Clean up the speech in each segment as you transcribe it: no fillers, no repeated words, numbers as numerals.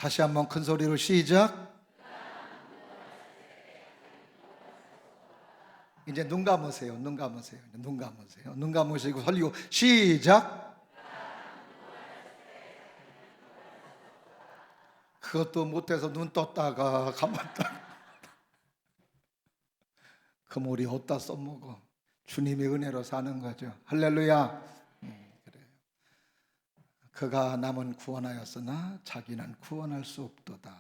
다시 한번 큰 소리로 시작. 이제 눈 감으세요. 눈 감으세요. 눈 감으세요. 눈 감으시고 설리고 시작. 그것도 못해서 눈 떴다가 감았다. 그 머리 어디다 써먹어. 주님의 은혜로 사는 거죠. 할렐루야. 그래요. 그가 남은 구원하였으나 자기는 구원할 수 없도다.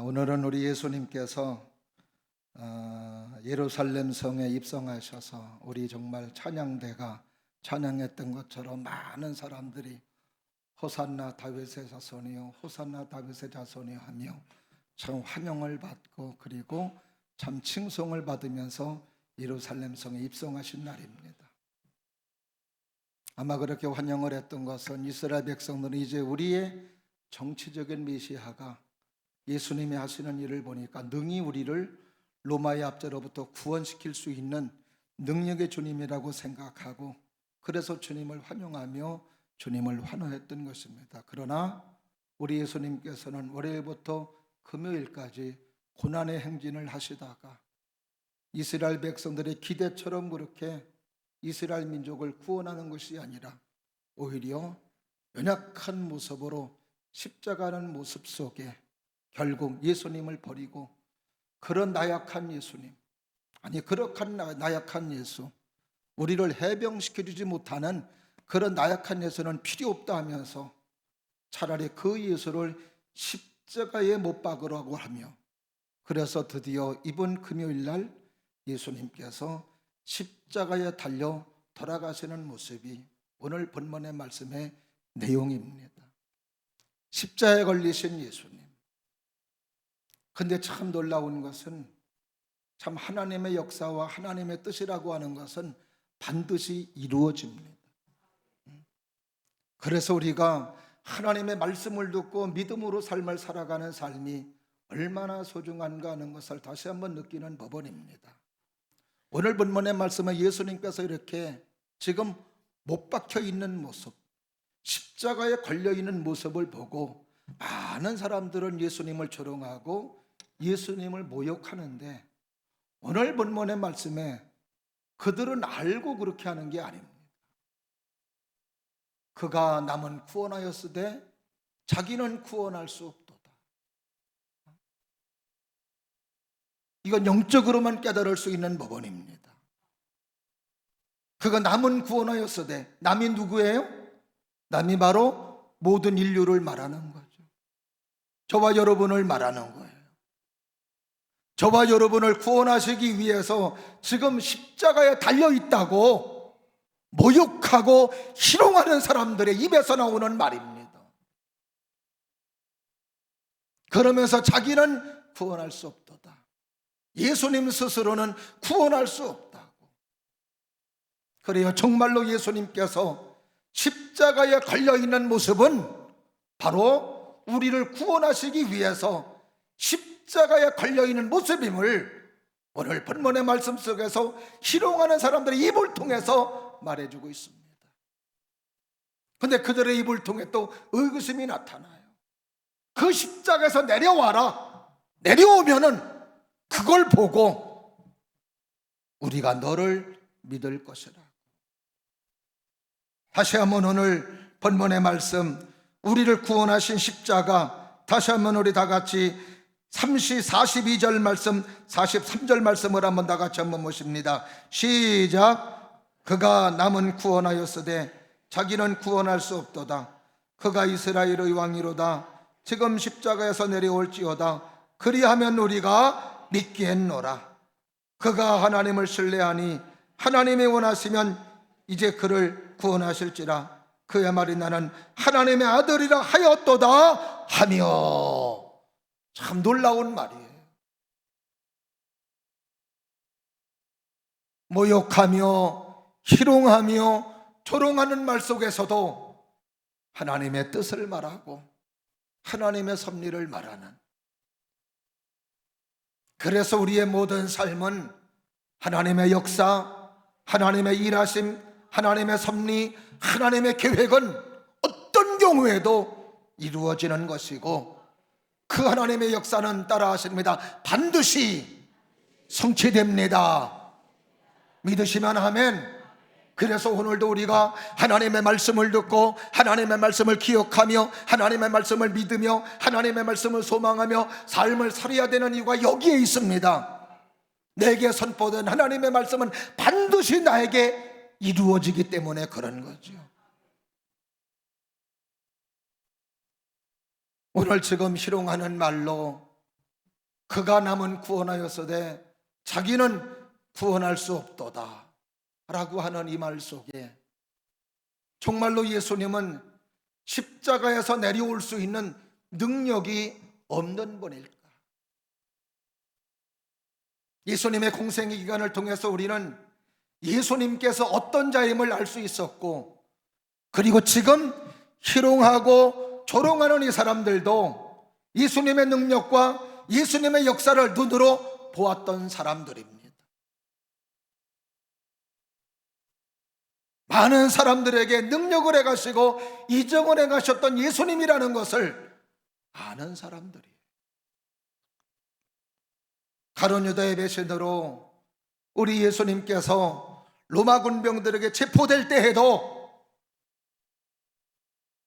오늘은 우리 예수님께서 예루살렘 성에 입성하셔서 우리 정말 찬양대가 찬양했던 것처럼 많은 사람들이 호산나 다윗의 자손이요 호산나 다윗의 자손이요 하며 참 환영을 받고 그리고 참 칭송을 받으면서 예루살렘 성에 입성하신 날입니다. 아마 그렇게 환영을 했던 것은 이스라엘 백성들은 이제 우리의 정치적인 메시아가 예수님이 하시는 일을 보니까 능히 우리를 로마의 압제로부터 구원시킬 수 있는 능력의 주님이라고 생각하고 그래서 주님을 환영하며 주님을 환호했던 것입니다. 그러나 우리 예수님께서는 월요일부터 금요일까지 고난의 행진을 하시다가 이스라엘 백성들의 기대처럼 그렇게 이스라엘 민족을 구원하는 것이 아니라 오히려 연약한 모습으로 십자가는 모습 속에 결국 예수님을 버리고 그런 나약한 예수님, 그렇게 나약한 예수, 우리를 해병시켜주지 못하는 그런 나약한 예수는 필요 없다 하면서 차라리 그 예수를 십자가에 못 박으라고 하며 그래서 드디어 이번 금요일 날 예수님께서 십자가에 달려 돌아가시는 모습이 오늘 본문의 말씀의 내용입니다. 십자가에 걸리신 예수님. 근데 참 놀라운 것은 참 하나님의 역사와 하나님의 뜻이라고 하는 것은 반드시 이루어집니다. 그래서 우리가 하나님의 말씀을 듣고 믿음으로 삶을 살아가는 삶이 얼마나 소중한가 하는 것을 다시 한번 느끼는 법원입니다. 오늘 본문의 말씀은 예수님께서 이렇게 지금 못 박혀 있는 모습, 십자가에 걸려 있는 모습을 보고 많은 사람들은 예수님을 조롱하고 예수님을 모욕하는데 오늘 본문의 말씀에 그들은 알고 그렇게 하는 게 아닙니다. 그가 남은 구원하였으되 자기는 구원할 수 없도다. 이건 영적으로만 깨달을 수 있는 법원입니다. 그가 남은 구원하였으되 남이 누구예요? 남이 바로 모든 인류를 말하는 거죠. 저와 여러분을 말하는 거예요. 저와 여러분을 구원하시기 위해서 지금 십자가에 달려있다고 모욕하고 희롱하는 사람들의 입에서 나오는 말입니다. 그러면서 자기는 구원할 수 없도다. 예수님 스스로는 구원할 수 없다고. 그래요. 정말로 예수님께서 십자가에 걸려있는 모습은 바로 우리를 구원하시기 위해서 십자가에 걸려있는 모습임을 오늘 본문의 말씀 속에서 희롱하는 사람들의 입을 통해서 말해주고 있습니다. 근데 그들의 입을 통해 또 의구심이 나타나요. 그 십자가에서 내려와라. 내려오면은 그걸 보고 우리가 너를 믿을 것이라. 다시 한번 오늘 본문의 말씀, 우리를 구원하신 십자가, 다시 한번 우리 다 같이 42절 말씀, 43절 말씀을 한번 다 같이 한번 보십니다. 시작. 그가 남은 구원하였으되 자기는 구원할 수 없도다. 그가 이스라엘의 왕이로다. 지금 십자가에서 내려올지어다. 그리하면 우리가 믿겠노라. 그가 하나님을 신뢰하니 하나님이 원하시면 이제 그를 구원하실지라. 그의 말이 나는 하나님의 아들이라 하였도다 하며. 참 놀라운 말이에요. 모욕하며 희롱하며 조롱하는 말 속에서도 하나님의 뜻을 말하고 하나님의 섭리를 말하는, 그래서 우리의 모든 삶은 하나님의 역사, 하나님의 일하심, 하나님의 섭리, 하나님의 계획은 어떤 경우에도 이루어지는 것이고, 그 하나님의 역사는 따라 하십니다. 반드시 성취됩니다. 믿으시면 아멘. 그래서 오늘도 우리가 하나님의 말씀을 듣고 하나님의 말씀을 기억하며 하나님의 말씀을 믿으며 하나님의 말씀을 소망하며 삶을 살아야 되는 이유가 여기에 있습니다. 내게 선포된 하나님의 말씀은 반드시 나에게 이루어지기 때문에 그런 거죠. 오늘 지금 희롱하는 말로 그가 남은 구원하였으되 자기는 구원할 수 없도다 라고 하는 이 말 속에 정말로 예수님은 십자가에서 내려올 수 있는 능력이 없는 분일까? 예수님의 공생의 기간을 통해서 우리는 예수님께서 어떤 자임을 알 수 있었고, 그리고 지금 희롱하고 조롱하는 이 사람들도 예수님의 능력과 예수님의 역사를 눈으로 보았던 사람들입니다. 많은 사람들에게 능력을 행하시고 이적을 행하셨던 예수님이라는 것을 아는 사람들이에요. 가룟 유다의 배신으로 우리 예수님께서 로마 군병들에게 체포될 때에도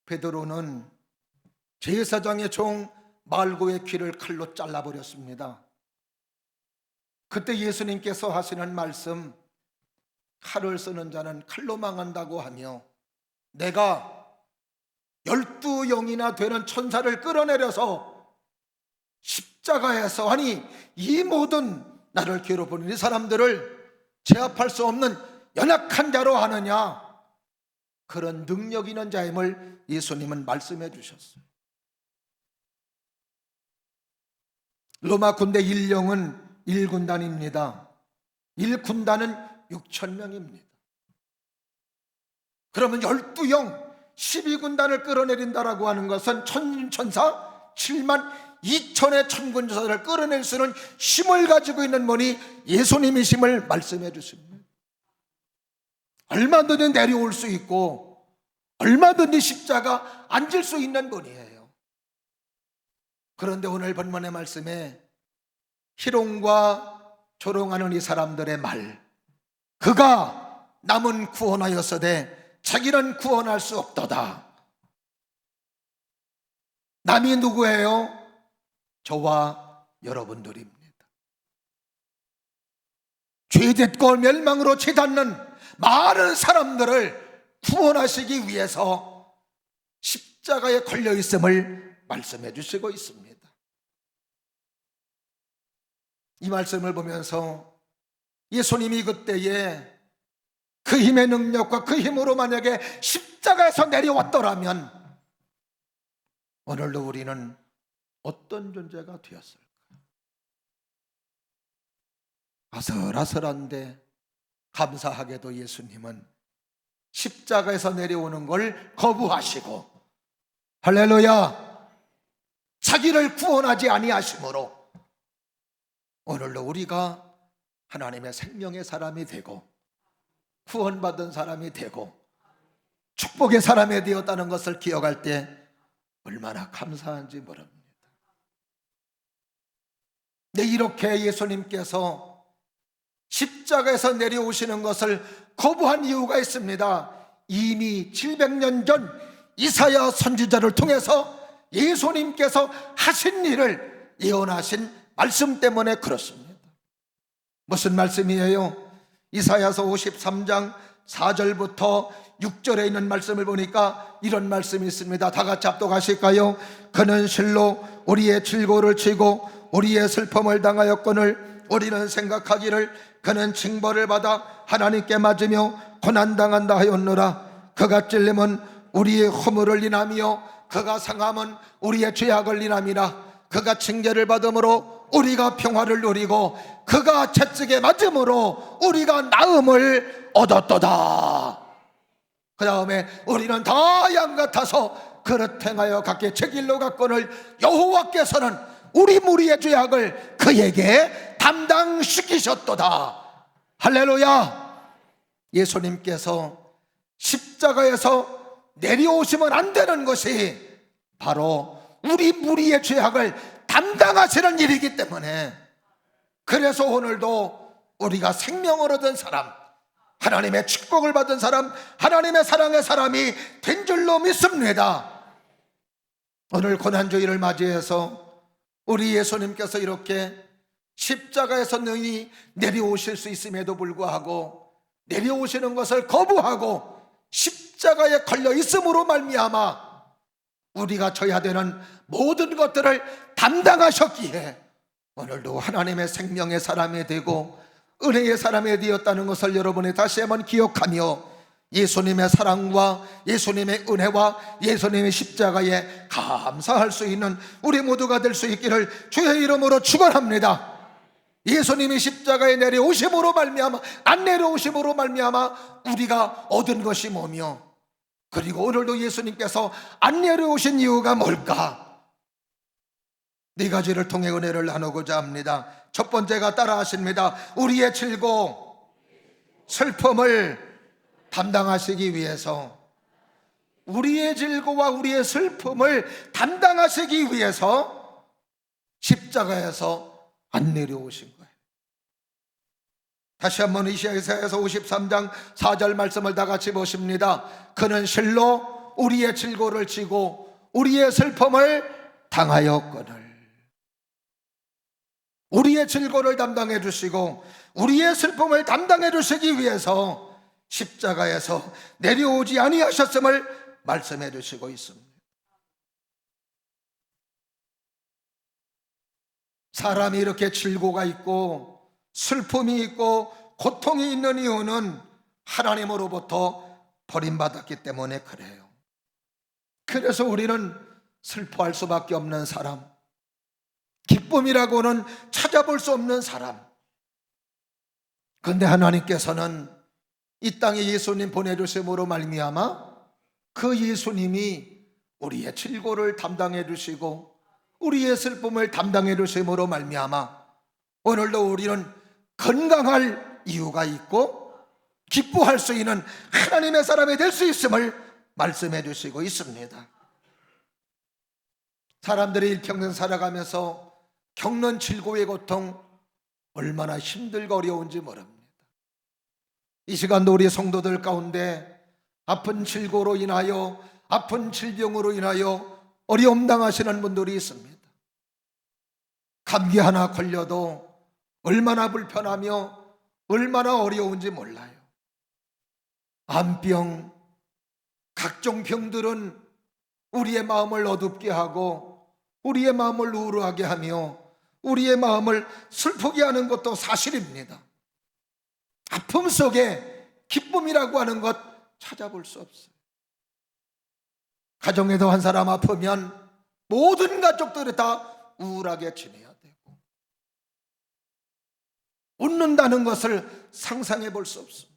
베드로는 제사장의 종 말고의 귀를 칼로 잘라버렸습니다. 그때 예수님께서 하시는 말씀, 칼을 쓰는 자는 칼로 망한다고 하며 내가 12영이나 되는 천사를 끌어내려서 십자가에서, 아니 이 모든 나를 괴롭히는 이 사람들을 제압할 수 없는 연약한 자로 하느냐, 그런 능력 있는 자임을 예수님은 말씀해 주셨어요. 로마 군대 1영은 1군단입니다. 1군단은 6,000명입니다. 그러면 12영 12군단을 끌어내린다라고 하는 것은 천사 7만 2천의 천군사를 끌어낼 수 있는 힘을 가지고 있는 분이 예수님이심을 말씀해 주십니다. 얼마든지 내려올 수 있고 얼마든지 십자가 앉을 수 있는 분이에요. 그런데 오늘 본문의 말씀에 희롱과 조롱하는 이 사람들의 말, 그가 남은 구원하였으되 자기는 구원할 수 없도다. 남이 누구예요? 저와 여러분들입니다. 죄짓고 멸망으로 치닫는 많은 사람들을 구원하시기 위해서 십자가에 걸려 있음을 말씀해 주시고 있습니다. 이 말씀을 보면서 예수님이 그때에 그 힘의 능력과 그 힘으로 만약에 십자가에서 내려왔더라면 오늘도 우리는 어떤 존재가 되었을까? 아슬아슬한데 감사하게도 예수님은 십자가에서 내려오는 걸 거부하시고, 할렐루야, 자기를 구원하지 아니하심으로 오늘도 우리가 하나님의 생명의 사람이 되고 구원받은 사람이 되고 축복의 사람이 되었다는 것을 기억할 때 얼마나 감사한지 모릅니다. 네, 이렇게 예수님께서 십자가에서 내려오시는 것을 거부한 이유가 있습니다. 이미 700년 전 이사야 선지자를 통해서 예수님께서 하신 일을 예언하신 말씀 때문에 그렇습니다. 무슨 말씀이에요? 이사야서 53장 4절부터 6절에 있는 말씀을 보니까 이런 말씀이 있습니다. 다 같이 합독하실까요? 그는 실로 우리의 질고를 치고 우리의 슬픔을 당하였거늘 우리는 생각하기를 그는 징벌을 받아 하나님께 맞으며 고난당한다 하였노라. 그가 찔림은 우리의 허물을 인하며 그가 상함은 우리의 죄악을 인함이라. 그가 징계를 받음으로 우리가 평화를 누리고 그가 채찍에 맞음으로 우리가 나음을 얻었도다. 그 다음에 우리는 다 양 같아서 그릇 행하여 각기 제 길로 갔거늘 여호와께서는 우리 무리의 죄악을 그에게 담당시키셨도다. 할렐루야. 예수님께서 십자가에서 내려오시면 안 되는 것이 바로 우리 무리의 죄악을 담당하시는 일이기 때문에, 그래서 오늘도 우리가 생명을 얻은 사람, 하나님의 축복을 받은 사람, 하나님의 사랑의 사람이 된 줄로 믿습니다. 오늘 고난주일을 맞이해서 우리 예수님께서 이렇게 십자가에서 능히 내려오실 수 있음에도 불구하고 내려오시는 것을 거부하고 십자가에 걸려 있음으로 말미암아 우리가 져야 되는 모든 것들을 담당하셨기에 오늘도 하나님의 생명의 사람이 되고 은혜의 사람이 되었다는 것을 여러분이 다시 한번 기억하며 예수님의 사랑과 예수님의 은혜와 예수님의 십자가에 감사할 수 있는 우리 모두가 될 수 있기를 주의 이름으로 축원합니다. 예수님이 십자가에 내려오심으로 말미암아, 안 내려오심으로 말미암아 우리가 얻은 것이 뭐며, 그리고 오늘도 예수님께서 안 내려오신 이유가 뭘까? 네 가지를 통해 은혜를 나누고자 합니다. 첫 번째가 따라 하십니다. 우리의 질고 슬픔을 담당하시기 위해서, 우리의 질고와 우리의 슬픔을 담당하시기 위해서 십자가에서 안 내려오신 거예요. 다시 한번 이사야서 53장 4절 말씀을 다 같이 보십니다. 그는 실로 우리의 질고를 지고 우리의 슬픔을 당하였거늘. 우리의 질고를 담당해 주시고 우리의 슬픔을 담당해 주시기 위해서 십자가에서 내려오지 아니하셨음을 말씀해 주시고 있습니다. 사람이 이렇게 질고가 있고 슬픔이 있고 고통이 있는 이유는 하나님으로부터 버림받았기 때문에 그래요. 그래서 우리는 슬퍼할 수밖에 없는 사람, 기쁨이라고는 찾아볼 수 없는 사람. 그런데 하나님께서는 이 땅에 예수님 보내주심으로 말미암아 그 예수님이 우리의 질고를 담당해 주시고 우리의 슬픔을 담당해 주심으로 말미암아 오늘도 우리는 건강할 이유가 있고 기뻐할 수 있는 하나님의 사람이 될 수 있음을 말씀해 주시고 있습니다. 사람들이 일평생 살아가면서 겪는 질고의 고통 얼마나 힘들고 어려운지 모릅니다. 이 시간도 우리 성도들 가운데 아픈 질고로 인하여, 아픈 질병으로 인하여 어려움 당하시는 분들이 있습니다. 감기 하나 걸려도 얼마나 불편하며 얼마나 어려운지 몰라요. 암병, 각종 병들은 우리의 마음을 어둡게 하고 우리의 마음을 우울하게 하며 우리의 마음을 슬프게 하는 것도 사실입니다. 아픔 속에 기쁨이라고 하는 것 찾아볼 수 없어요. 가정에도 한 사람 아프면 모든 가족들이 다 우울하게 지내야 되고 웃는다는 것을 상상해 볼 수 없습니다.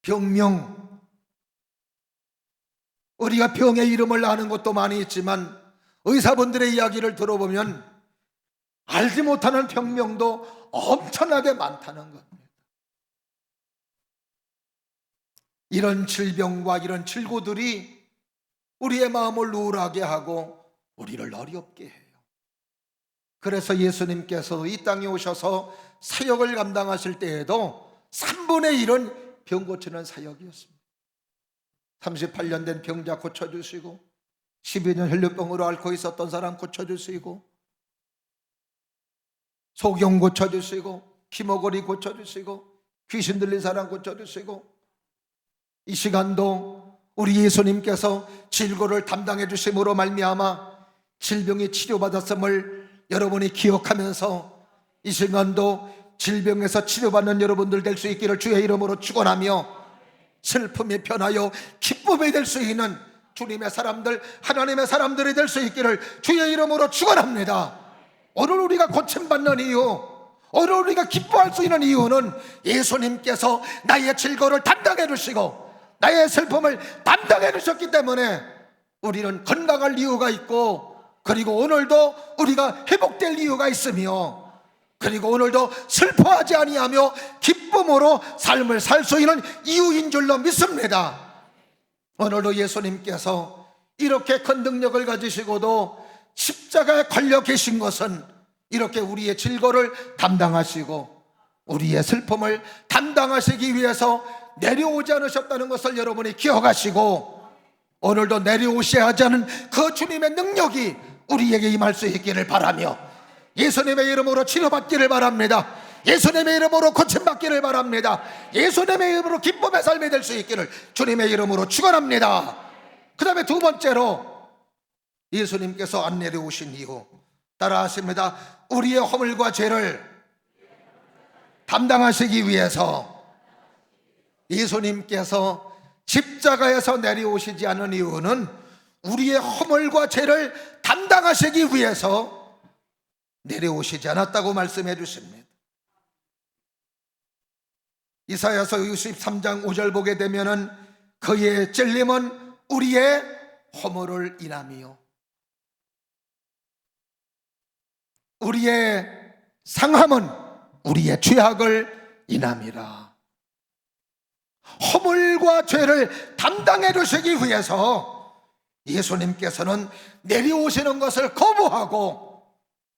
병명, 우리가 병의 이름을 아는 것도 많이 있지만 의사분들의 이야기를 들어보면 알지 못하는 병명도 엄청나게 많다는 겁니다. 이런 질병과 이런 질고들이 우리의 마음을 우울하게 하고 우리를 어렵게 해요. 그래서 예수님께서 이 땅에 오셔서 사역을 감당하실 때에도 3분의 1은 병 고치는 사역이었습니다. 38년 된 병자 고쳐주시고 12년 혈류병으로 앓고 있었던 사람 고쳐주시고 소경 고쳐주시고 기머거리 고쳐주시고 귀신 들린 사람 고쳐주시고 이 시간도 우리 예수님께서 질고를 담당해 주심으로 말미암아 질병이 치료받았음을 여러분이 기억하면서 이 시간도 질병에서 치료받는 여러분들 될 수 있기를 주의 이름으로 축원하며 슬픔이 변하여 기쁨이 될 수 있는 주님의 사람들, 하나님의 사람들이 될 수 있기를 주의 이름으로 축원합니다. 오늘 우리가 고침받는 이유, 오늘 우리가 기뻐할 수 있는 이유는 예수님께서 나의 질고를 담당해 주시고 나의 슬픔을 담당해 주셨기 때문에 우리는 건강할 이유가 있고, 그리고 오늘도 우리가 회복될 이유가 있으며, 그리고 오늘도 슬퍼하지 아니하며 기쁨으로 삶을 살 수 있는 이유인 줄로 믿습니다. 오늘도 예수님께서 이렇게 큰 능력을 가지시고도 십자가에 걸려 계신 것은 이렇게 우리의 질고를 담당하시고 우리의 슬픔을 담당하시기 위해서 내려오지 않으셨다는 것을 여러분이 기억하시고, 오늘도 내려오셔야 하는 그 주님의 능력이 우리에게 임할 수 있기를 바라며, 예수님의 이름으로 치료받기를 바랍니다. 예수님의 이름으로 고침받기를 바랍니다. 예수님의 이름으로 기쁨의 삶이 될 수 있기를 주님의 이름으로 축원합니다. 그 다음에 두 번째로, 예수님께서 안 내려오신 이후 따라하십니다. 우리의 허물과 죄를 담당하시기 위해서 예수님께서 십자가에서 내려오시지 않은 이유는 우리의 허물과 죄를 담당하시기 위해서 내려오시지 않았다고 말씀해 주십니다. 이사야서 63장 5절 보게 되면은 그의 찔림은 우리의 허물을 인함이요 우리의 상함은 우리의 죄악을 인함이라. 허물과 죄를 담당해 주시기 위해서 예수님께서는 내려오시는 것을 거부하고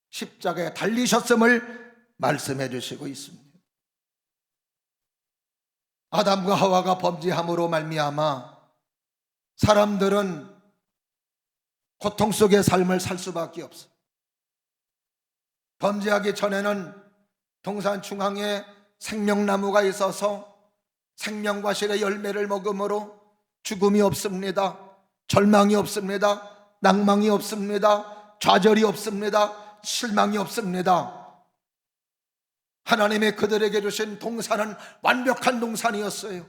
십자가에 달리셨음을 말씀해 주시고 있습니다. 아담과 하와가 범죄함으로 말미암아 사람들은 고통 속의 삶을 살 수밖에 없어요. 범죄하기 전에는 동산 중앙에 생명나무가 있어서 생명과실의 열매를 먹음으로 죽음이 없습니다. 절망이 없습니다. 낭망이 없습니다. 좌절이 없습니다. 실망이 없습니다. 하나님의 그들에게 주신 동산은 완벽한 동산이었어요.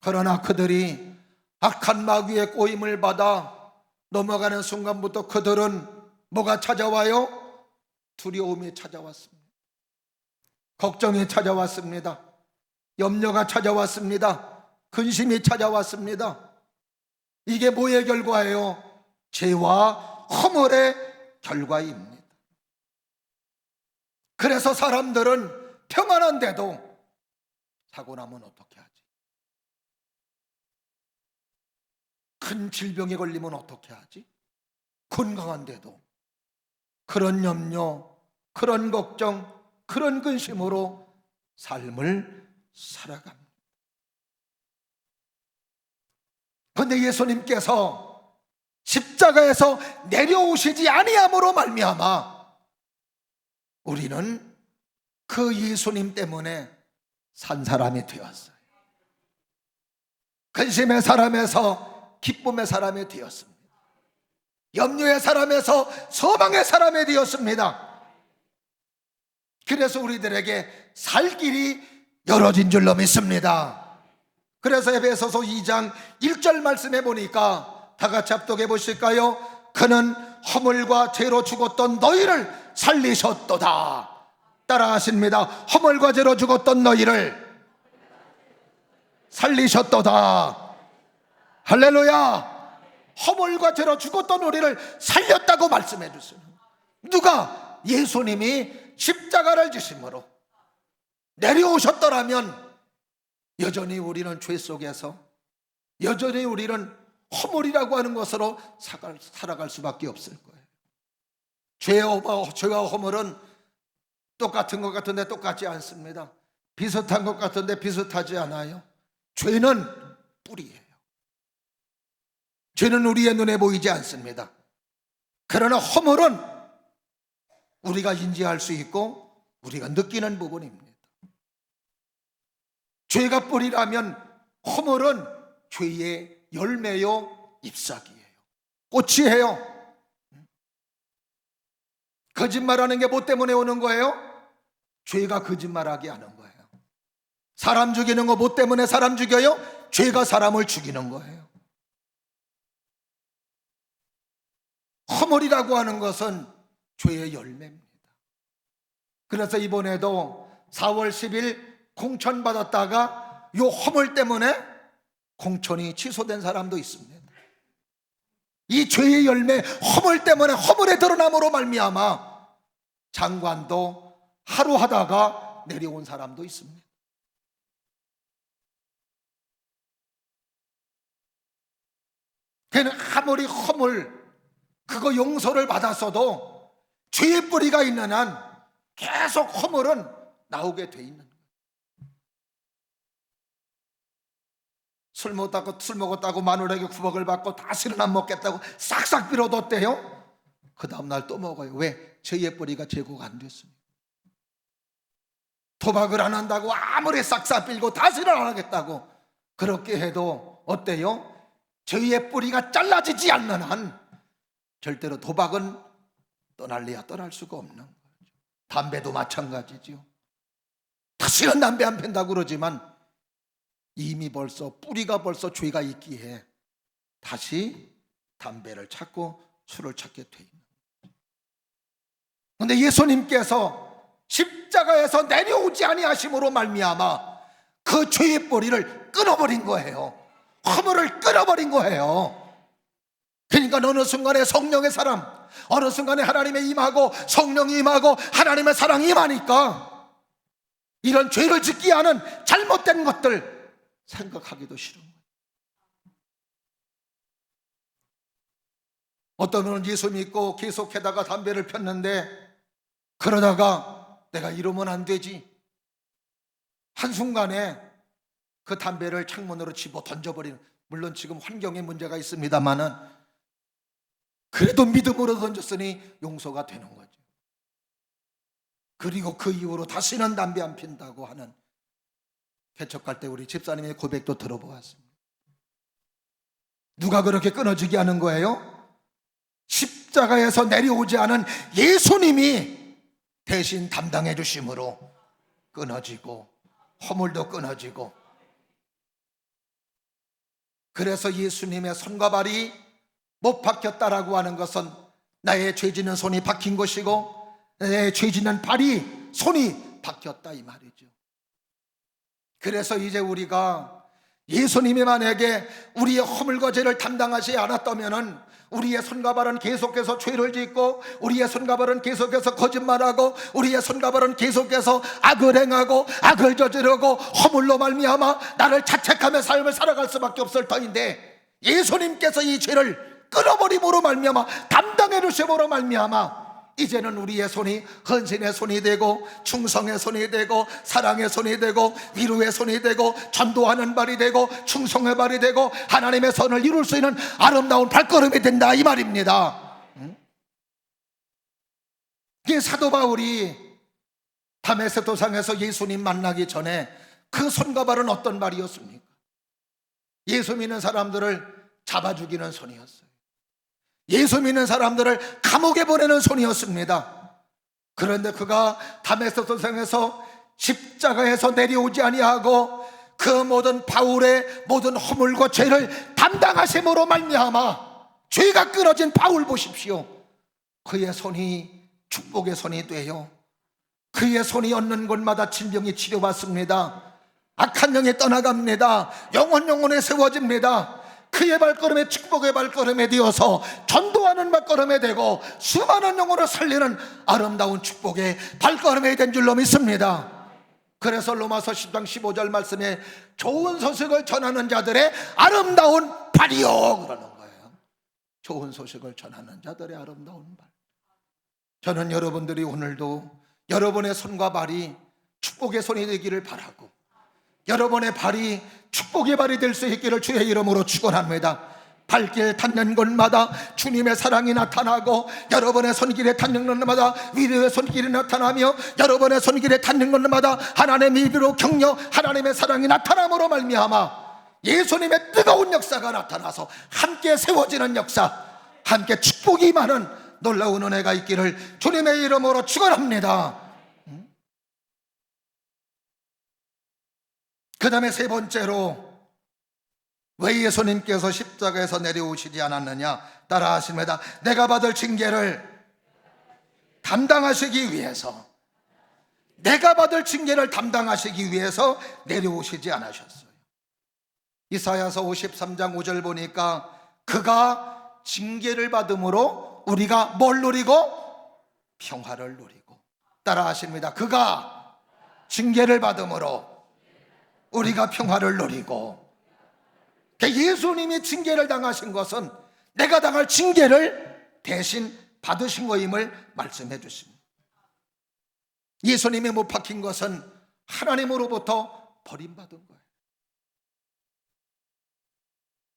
그러나 그들이 악한 마귀의 꼬임을 받아 넘어가는 순간부터 그들은 뭐가 찾아와요? 두려움이 찾아왔습니다. 걱정이 찾아왔습니다. 염려가 찾아왔습니다. 근심이 찾아왔습니다. 이게 뭐의 결과예요? 죄와 허물의 결과입니다. 그래서 사람들은 평안한데도 사고 나면 어떻게 하지? 큰 질병에 걸리면 어떻게 하지? 건강한데도 그런 염려, 그런 걱정, 그런 근심으로 삶을 살아갑니다. 그런데 예수님께서 십자가에서 내려오시지 아니함으로 말미암아 우리는 그 예수님 때문에 산 사람이 되었어요. 근심의 사람에서 기쁨의 사람이 되었습니다. 염려의 사람에서 소망의 사람이 되었습니다. 그래서 우리들에게 살 길이 열어진 줄로 믿습니다. 그래서 에베소서 2장 1절 말씀해 보니까 다 같이 합독해 보실까요? 그는 허물과 죄로 죽었던 너희를 살리셨도다. 따라 하십니다. 허물과 죄로 죽었던 너희를 살리셨도다. 할렐루야. 허물과 죄로 죽었던 우리를 살렸다고 말씀해 주세요. 누가? 예수님이 십자가를 지심으로 내려오셨더라면 여전히 우리는 죄 속에서, 여전히 우리는 허물이라고 하는 것으로 살아갈 수밖에 없을 거예요. 죄와 허물은 똑같은 것 같은데 똑같지 않습니다. 비슷한 것 같은데 비슷하지 않아요. 죄는 뿌리예요. 죄는 우리의 눈에 보이지 않습니다. 그러나 허물은 우리가 인지할 수 있고 우리가 느끼는 부분입니다. 죄가 뿌리라면 허물은 죄의 열매요, 잎사귀예요, 꽃이에요. 거짓말하는 게 뭐 때문에 오는 거예요? 죄가 거짓말하게 하는 거예요. 사람 죽이는 거 뭐 때문에 사람 죽여요? 죄가 사람을 죽이는 거예요. 허물이라고 하는 것은 죄의 열매입니다. 그래서 이번에도 4월 10일 공천 받았다가 요 허물 때문에 공천이 취소된 사람도 있습니다. 이 죄의 열매, 허물 때문에, 허물의 드러남으로 말미암아 장관도 하루 하다가 내려온 사람도 있습니다. 걔는 아무리 허물 그거 용서를 받았어도 죄의 뿌리가 있는 한 계속 허물은 나오게 돼 있는 거예요. 술 먹었다고 마누라에게 구박을 받고 다시는 안 먹겠다고 싹싹 빌어뒀대요. 그 다음날 또 먹어요. 왜? 죄의 뿌리가 제거가 안 됐습니다. 도박을 안 한다고 아무리 싹싹 빌고 다시는 안 하겠다고 그렇게 해도 어때요? 죄의 뿌리가 잘라지지 않는 한 절대로 도박은 떠날래야 떠날 수가 없는 거죠. 담배도 마찬가지죠. 다시는 담배 안 핀다고 그러지만 이미 벌써 뿌리가 벌써 죄가 있기에 다시 담배를 찾고 술을 찾게 돼 있는 거죠. 그런데 예수님께서 십자가에서 내려오지 아니하심으로 말미암아 그 죄의 뿌리를 끊어버린 거예요. 허물을 끊어버린 거예요. 그러니까 어느 순간에 성령의 사람, 어느 순간에 하나님의 임하고 성령이 임하고 하나님의 사랑이 임하니까 이런 죄를 짓기 하는 잘못된 것들 생각하기도 싫은 거예요. 어떤 분은 예수 믿고 계속해다가 담배를 폈는데 그러다가 내가 이러면 안 되지, 한순간에 그 담배를 창문으로 집어 던져버리는, 물론 지금 환경에 문제가 있습니다만은 그래도 믿음으로 던졌으니 용서가 되는 거죠. 그리고 그 이후로 다시는 담배 안 핀다고 하는 개척할 때 우리 집사님의 고백도 들어보았습니다. 누가 그렇게 끊어지게 하는 거예요? 십자가에서 내려오지 않은 예수님이 대신 담당해 주심으로 끊어지고 허물도 끊어지고, 그래서 예수님의 손과 발이 못 박혔다라고 하는 것은 나의 죄 짓는 손이 박힌 것이고 나의 죄 짓는 발이 손이 박혔다 이 말이죠. 그래서 이제 우리가 예수님이 만약에 우리의 허물과 죄를 담당하지 않았다면은 우리의 손과 발은 계속해서 죄를 짓고 우리의 손과 발은 계속해서 거짓말하고 우리의 손과 발은 계속해서 악을 행하고 악을 저지르고 허물로 말미암아 나를 자책하며 삶을 살아갈 수밖에 없을 터인데, 예수님께서 이 죄를 끊어버림으로 말미암아 담당해 주심으로 말미암아 이제는 우리의 손이 헌신의 손이 되고 충성의 손이 되고 사랑의 손이 되고 위로의 손이 되고 전도하는 발이 되고 충성의 발이 되고 하나님의 선을 이룰 수 있는 아름다운 발걸음이 된다 이 말입니다. 이게 사도 바울이 다메섹 도상에서 예수님 만나기 전에 그 손과 발은 어떤 발이었습니까? 예수 믿는 사람들을 잡아 죽이는 손이었어요. 예수 믿는 사람들을 감옥에 보내는 손이었습니다. 그런데 그가 다메섹 도상에서 십자가에서 내려오지 아니하고 그 모든 바울의 모든 허물과 죄를 담당하심으로 말미암아 죄가 끊어진 바울 보십시오. 그의 손이 축복의 손이 되어 그의 손이 얹는 곳마다 질병이 치료받습니다. 악한 영이 떠나갑니다. 영원에 세워집니다. 그의 발걸음에 축복의 발걸음에 되어서 전도하는 발걸음에 되고 수많은 영혼을 살리는 아름다운 축복의 발걸음에 된 줄로 믿습니다. 그래서 로마서 10장 15절 말씀에 좋은 소식을 전하는 자들의 아름다운 발이요 그러는 거예요. 좋은 소식을 전하는 자들의 아름다운 발. 저는 여러분들이 오늘도 여러분의 손과 발이 축복의 손이 되기를 바라고 여러분의 발이 축복의 발이 될 수 있기를 주의 이름으로 축원합니다. 발길 닿는 곳마다 주님의 사랑이 나타나고 여러분의 손길에 닿는 곳마다 위로의 손길이 나타나며 여러분의 손길에 닿는 곳마다 하나님의 위로 격려 하나님의 사랑이 나타남으로 말미암아 예수님의 뜨거운 역사가 나타나서 함께 세워지는 역사, 함께 축복이 많은 놀라운 은혜가 있기를 주님의 이름으로 축원합니다. 그 다음에 세 번째로 왜 예수님께서 십자가에서 내려오시지 않았느냐 따라 하십니다. 내가 받을 징계를 담당하시기 위해서, 내가 받을 징계를 담당하시기 위해서 내려오시지 않으셨어요. 이사야서 53장 5절 보니까 그가 징계를 받음으로 우리가 뭘 누리고? 평화를 누리고. 따라 하십니다. 그가 징계를 받음으로 우리가 평화를 누리고. 예수님이 징계를 당하신 것은 내가 당할 징계를 대신 받으신 거임을 말씀해 주십니다. 예수님이 못 박힌 것은 하나님으로부터 버림받은 거예요.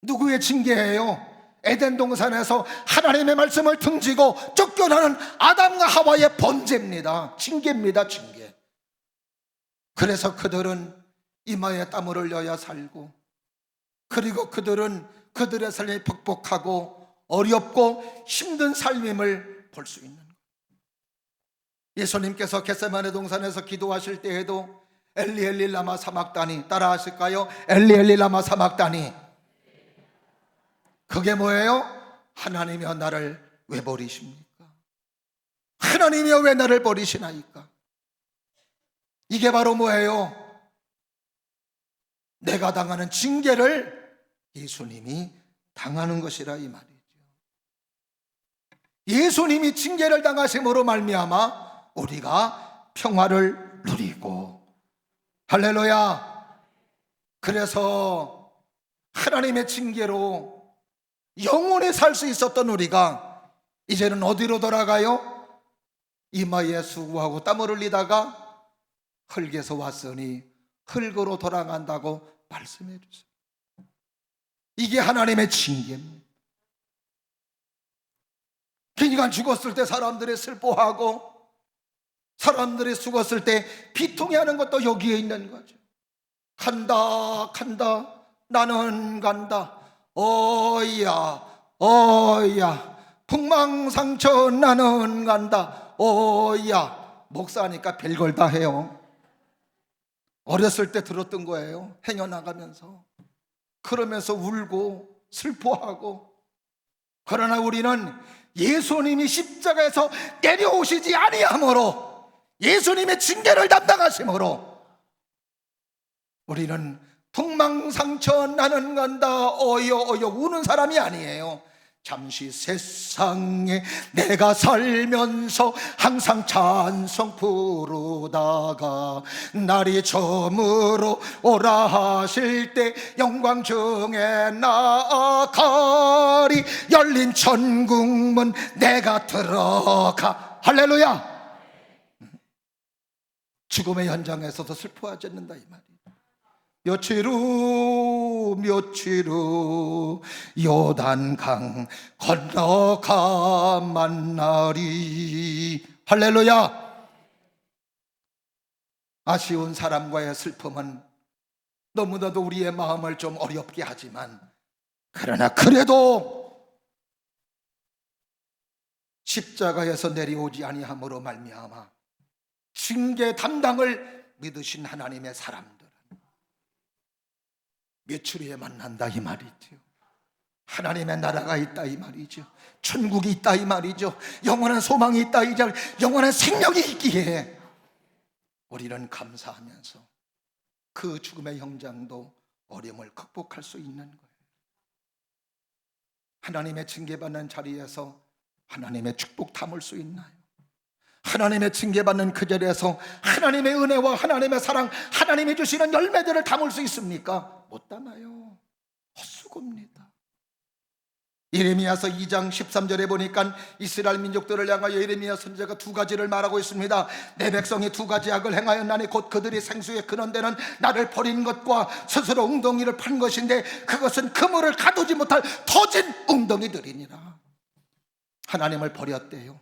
누구의 징계예요? 에덴 동산에서 하나님의 말씀을 등지고 쫓겨나는 아담과 하와의 번제입니다. 징계입니다. 징계. 그래서 그들은 이마에 땀을 흘려야 살고, 그리고 그들은 그들의 삶이 벅벅하고 어렵고 힘든 삶임을 볼 수 있는 거예요. 예수님께서 겟세마네 동산에서 기도하실 때에도 엘리 엘리 라마 사막다니, 따라 하실까요? 엘리 엘리 라마 사막다니. 그게 뭐예요? 하나님이여 나를 왜 버리십니까? 하나님이여 왜 나를 버리시나이까? 이게 바로 뭐예요? 내가 당하는 징계를 예수님이 당하는 것이라 이 말이죠. 예수님이 징계를 당하심으로 말미암아 우리가 평화를 누리고, 할렐루야. 그래서 하나님의 징계로 영원히 살 수 있었던 우리가 이제는 어디로 돌아가요? 이마에 수고하고 땀을 흘리다가 흙에서 왔으니 흙으로 돌아간다고 말씀해 주세요. 이게 하나님의 징계입니다. 그러니까 죽었을 때 사람들이 슬퍼하고, 사람들이 죽었을 때 비통해하는 것도 여기에 있는 거죠. 간다 간다 나는 간다, 어이야 어이야 풍망상처 나는 간다, 어이야. 목사니까 별걸 다 해요. 어렸을 때 들었던 거예요. 행여나가면서 그러면서 울고 슬퍼하고. 그러나 우리는 예수님이 십자가에서 내려오시지 아니함으로, 예수님의 징계를 담당하심으로 우리는 풍망상처 나는 간다 어여 어여 우는 사람이 아니에요. 잠시 세상에 내가 살면서 항상 찬송 부르다가 날이 저물어 오라 하실 때 영광 중에 나아가리. 열린 천국문 내가 들어가. 할렐루야. 죽음의 현장에서도 슬퍼하지 않는다 이 말이에요. 며칠 후 요단강 건너가 만나리. 할렐루야. 아쉬운 사람과의 슬픔은 너무나도 우리의 마음을 좀 어렵게 하지만, 그러나 그래도 십자가에서 내려오지 아니함으로 말미암아 징계 담당을 믿으신 하나님의 사람들은 며칠 후에 만난다 이 말이죠. 하나님의 나라가 있다 이 말이죠. 천국이 있다 이 말이죠. 영원한 소망이 있다, 이제 영원한 생명이 있기에 우리는 감사하면서 그 죽음의 현장도 어려움을 극복할 수 있는 거예요. 하나님의 징계받는 자리에서 하나님의 축복 담을 수 있나요? 하나님의 징계받는 그 자리에서 하나님의 은혜와 하나님의 사랑, 하나님이 주시는 열매들을 담을 수 있습니까? 못 담아요. 헛수고입니다. 예레미야서 2장 13절에 보니까 이스라엘 민족들을 향하여 예레미야 선지자가 두 가지를 말하고 있습니다. 내 백성이 두 가지 악을 행하였나니 곧 그들이 생수의 근원되는 나를 버린 것과 스스로 웅덩이를 판 것인데 그것은 그물을 가두지 못할 터진 웅덩이들이니라. 하나님을 버렸대요.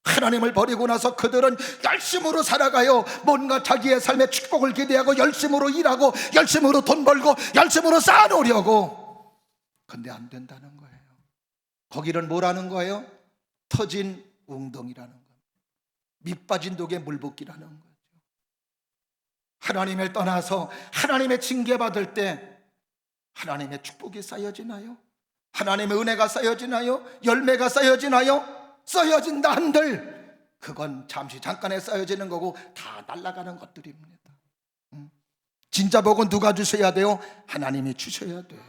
하나님을 버리고 나서 그들은 열심으로 살아가요. 뭔가 자기의 삶의 축복을 기대하고 열심으로 일하고 열심으로 돈 벌고 열심으로 쌓아놓으려고. 근데 안 된다는 거예요. 거기는 뭐라는 거예요? 터진 웅덩이라는 거예요. 밑빠진 독에 물 붓기라는 거죠. 하나님을 떠나서 하나님의 징계받을 때 하나님의 축복이 쌓여지나요? 하나님의 은혜가 쌓여지나요? 열매가 쌓여지나요? 쌓여진다 한들 그건 잠시 잠깐에 쌓여지는 거고 다 날아가는 것들입니다. 진짜 복은 누가 주셔야 돼요? 하나님이 주셔야 돼요.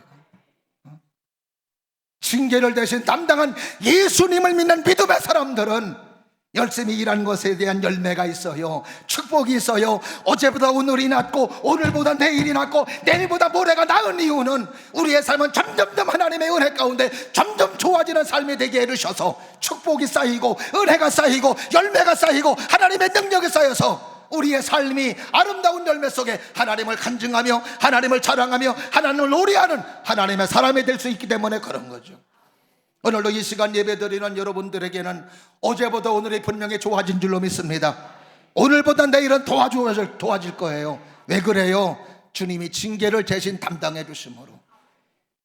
징계를 대신 담당한 예수님을 믿는 믿음의 사람들은 열심히 일한 것에 대한 열매가 있어요. 축복이 있어요. 어제보다 오늘이 낫고 오늘보다 내일이 낫고 내일보다 모레가 나은 이유는 우리의 삶은 점점점 하나님의 은혜 가운데 점점 좋아지는 삶이 되게 해주셔서 축복이 쌓이고 은혜가 쌓이고 열매가 쌓이고 하나님의 능력이 쌓여서 우리의 삶이 아름다운 열매 속에 하나님을 간증하며 하나님을 자랑하며 하나님을 노래하는 하나님의 사람이 될 수 있기 때문에 그런 거죠. 오늘도 이 시간 예배드리는 여러분들에게는 어제보다 오늘이 분명히 좋아진 줄로 믿습니다. 오늘보다 내일은 도와질 거예요. 왜 그래요? 주님이 징계를 대신 담당해 주심으로,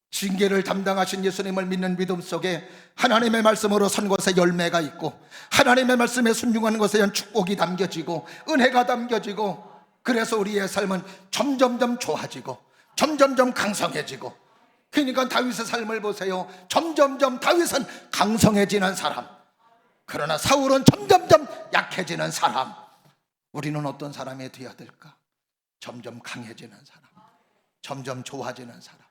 징계를 담당하신 예수님을 믿는 믿음 속에 하나님의 말씀으로 선 것에 열매가 있고 하나님의 말씀에 순종하는 것에 대한 축복이 담겨지고 은혜가 담겨지고, 그래서 우리의 삶은 점점점 좋아지고 점점점 강성해지고. 그러니까 다윗의 삶을 보세요. 점점점 다윗은 강성해지는 사람, 그러나 사울은 점점점 약해지는 사람. 우리는 어떤 사람이 되어야 될까? 점점 강해지는 사람, 점점 좋아지는 사람.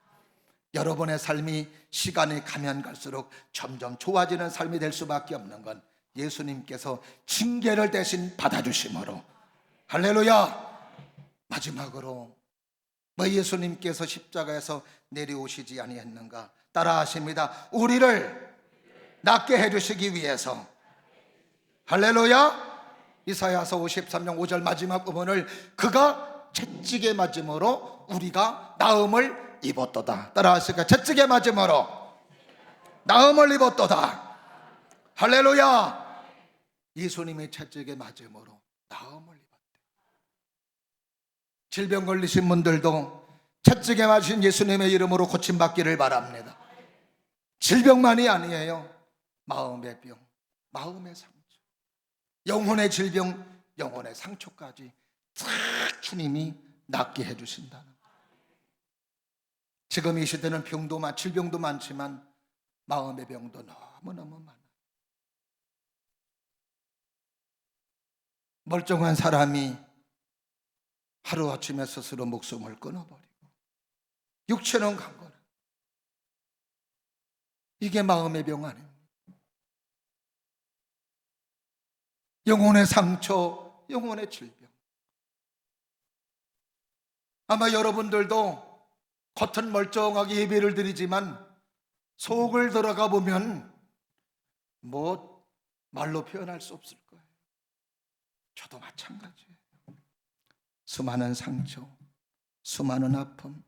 여러분의 삶이 시간이 가면 갈수록 점점 좋아지는 삶이 될 수밖에 없는 건 예수님께서 징계를 대신 받아주심으로. 할렐루야. 마지막으로 뭐 예수님께서 십자가에서 내려오시지 아니했는가? 따라하십니다. 우리를 낫게 해주시기 위해서. 할렐루야. 이사야서 53장 5절 마지막 부분을 그가 채찍에 맞음으로 우리가 나음을 입었도다. 따라하실까요? 채찍에 맞음으로 나음을 입었도다. 할렐루야. 예수님의 채찍에 맞음으로 나음을 입었대. 질병 걸리신 분들도 채찍에 맞으신 예수님의 이름으로 고침받기를 바랍니다. 질병만이 아니에요. 마음의 병, 마음의 상처, 영혼의 질병, 영혼의 상처까지 싹 주님이 낫게 해주신다는 거예요. 지금 이 시대는 질병도 많지만 마음의 병도 너무너무 많아요. 멀쩡한 사람이 하루아침에 스스로 목숨을 끊어버리고 육체는 강건한, 이게 마음의 병 아닙니까? 영혼의 상처, 영혼의 질병. 아마 여러분들도 겉은 멀쩡하게 예배를 드리지만 속을 들어가 보면 뭐 말로 표현할 수 없을 거예요. 저도 마찬가지예요. 수많은 상처, 수많은 아픔,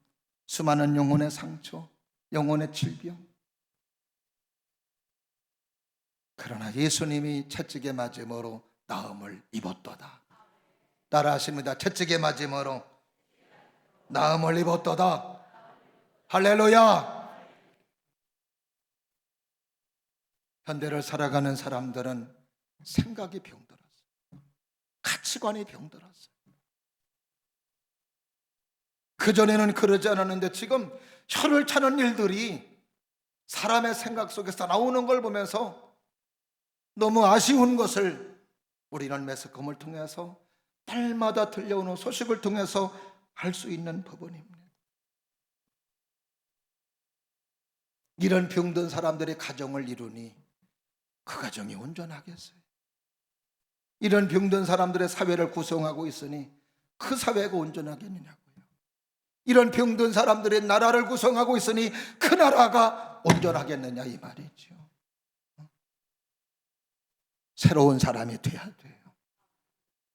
수많은 영혼의 상처, 영혼의 질병. 그러나 예수님이 채찍에 맞음으로 나음을 입었도다. 따라하십니다. 채찍에 맞음으로 나음을 입었도다. 할렐루야. 현대를 살아가는 사람들은 생각이 병들었어요. 가치관이 병들었어요. 그전에는 그러지 않았는데 지금 혀를 차는 일들이 사람의 생각 속에서 나오는 걸 보면서 너무 아쉬운 것을 우리는 매스컴을 통해서 날마다 들려오는 소식을 통해서 알 수 있는 부분입니다. 이런 병든 사람들의 가정을 이루니 그 가정이 온전하겠어요? 이런 병든 사람들의 사회를 구성하고 있으니 그 사회가 온전하겠느냐고요. 이런 병든 사람들의 나라를 구성하고 있으니 그 나라가 온전하겠느냐 이 말이죠. 새로운 사람이 돼야 돼요.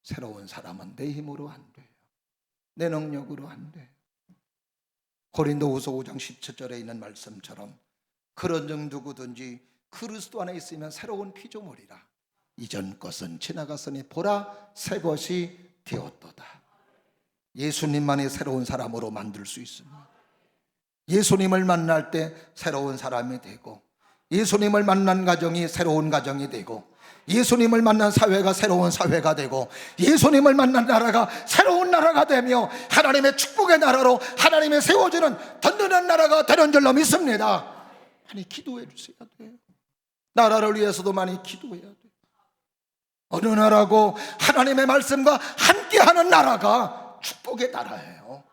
새로운 사람은 내 힘으로 안 돼요. 내 능력으로 안 돼요. 고린도후서 5장 17절에 있는 말씀처럼 그런즉 누구든지 그리스도 안에 있으면 새로운 피조물이라. 이전 것은 지나갔으니 보라 새 것이 되었도다. 예수님만이 새로운 사람으로 만들 수 있습니다. 예수님을 만날 때 새로운 사람이 되고, 예수님을 만난 가정이 새로운 가정이 되고, 예수님을 만난 사회가 새로운 사회가 되고, 예수님을 만난 나라가 새로운 나라가 되며 하나님의 축복의 나라로 하나님의 세워지는 든든한 나라가 되는 줄로 믿습니다. 많이 기도해 주셔야 돼요. 나라를 위해서도 많이 기도해야 돼요. 어느 나라고 하나님의 말씀과 함께하는 나라가 축복의 나라예요.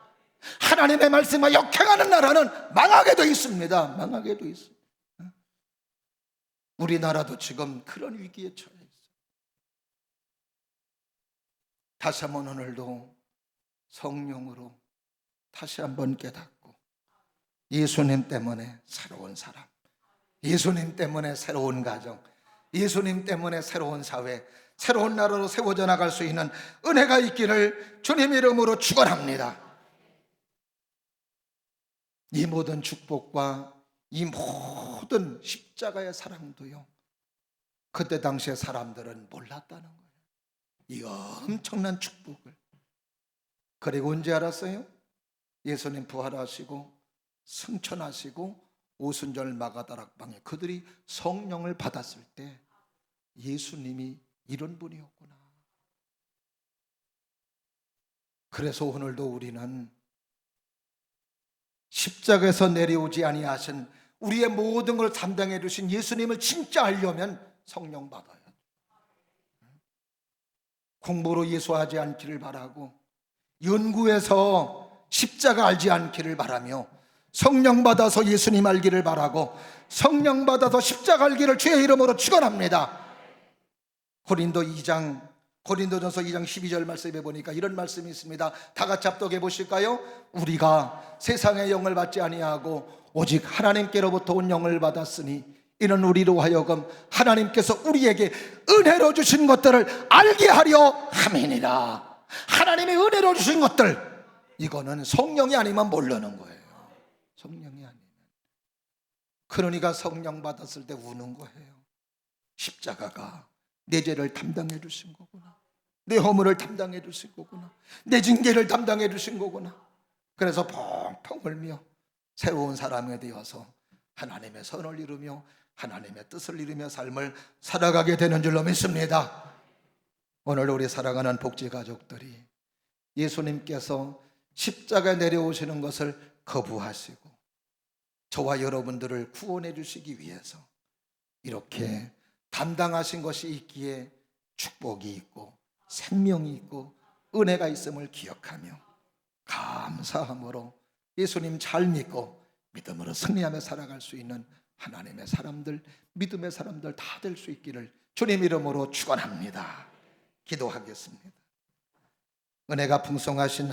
하나님의 말씀과 역행하는 나라는 망하게 돼 있습니다. 망하게 돼 있습니다. 우리나라도 지금 그런 위기에 처해 있어요. 다시 한번 오늘도 성령으로 다시 한번 깨닫고 예수님 때문에 새로운 사람, 예수님 때문에 새로운 가정, 예수님 때문에 새로운 사회, 새로운 나라로 세워져 나갈 수 있는 은혜가 있기를 주님 이름으로 축원합니다. 이 모든 축복과 이 모든 십자가의 사랑도요, 그때 당시에 사람들은 몰랐다는 거예요. 이 엄청난 축복을. 그리고 언제 알았어요? 예수님 부활하시고 승천하시고 오순절 마가다락방에 그들이 성령을 받았을 때 예수님이 이런 분이었구나. 그래서 오늘도 우리는 십자가에서 내려오지 아니하신 우리의 모든 걸 담당해 주신 예수님을 진짜 알려면 성령 받아야 돼. 공부로 예수하지 않기를 바라고, 연구해서 십자가 알지 않기를 바라며, 성령 받아서 예수님 알기를 바라고, 성령 받아서 십자가 알기를 주의 이름으로 축원합니다. 고린도전서 2장 12절 말씀에 보니까 이런 말씀이 있습니다. 다 같이 합독해 보실까요? 우리가 세상의 영을 받지 아니하고 오직 하나님께로부터 온 영을 받았으니 이는 우리로 하여금 하나님께서 우리에게 은혜로 주신 것들을 알게 하려 함이니라. 하나님이 은혜로 주신 것들, 이거는 성령이 아니면 모르는 거예요. 성령이 아니면. 그러니까 성령 받았을 때 우는 거예요. 십자가가 내 죄를 담당해 주신 거구나, 내 허물을 담당해 주신 거구나, 내 징계를 담당해 주신 거구나. 그래서 펑펑 울며 새로운 사람이 되어서 하나님의 선을 이루며 하나님의 뜻을 이루며 삶을 살아가게 되는 줄로 믿습니다. 오늘 우리 사랑하는 복지 가족들이 예수님께서 십자가에 내려오시는 것을 거부하시고 저와 여러분들을 구원해 주시기 위해서 이렇게 담당하신 것이 있기에 축복이 있고 생명이 있고 은혜가 있음을 기억하며 감사함으로 예수님 잘 믿고 믿음으로 승리하며 살아갈 수 있는 하나님의 사람들, 믿음의 사람들 다 될 수 있기를 주님 이름으로 축원합니다. 기도하겠습니다. 은혜가 풍성하신